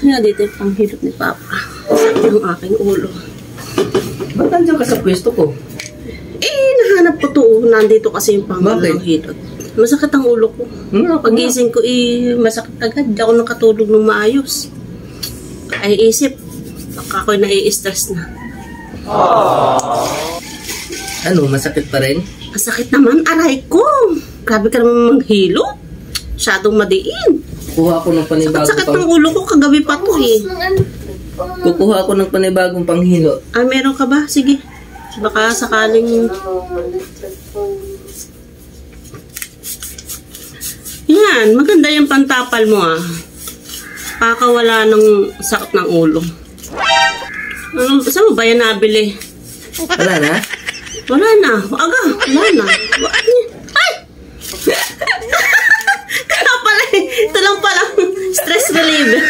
Kaya dito yung panghilot ni Papa. Sakit ng aking ulo. Ba't nandiyan ka sa pwesto ko? Nahanap ko to. Nandito kasi yung panghilot. Masakit ang ulo ko. Pagising ko, masakit agad. Di ako nakatulog ng maayos. Ay isip, baka ako'y nai-stress na. Ano, masakit pa rin? Masakit naman, aray ko. Grabe ka naman manghilot. Masyadong madiin. Kuha ako ng panibagong Sakit ng ulo ko, kagabi pa to eh. Kukuha ako ng panibagong panghilo. Meron ka ba? Sige. Baka sakaling... Yan, maganda yung pantapal mo ah. Pakawala ng sakit ng ulo. Saan mo ba yan nabili? Wala na? Wala na. Aga, wala na. Ay! Kaya pala eh. Ito lang pala. Stress reliever.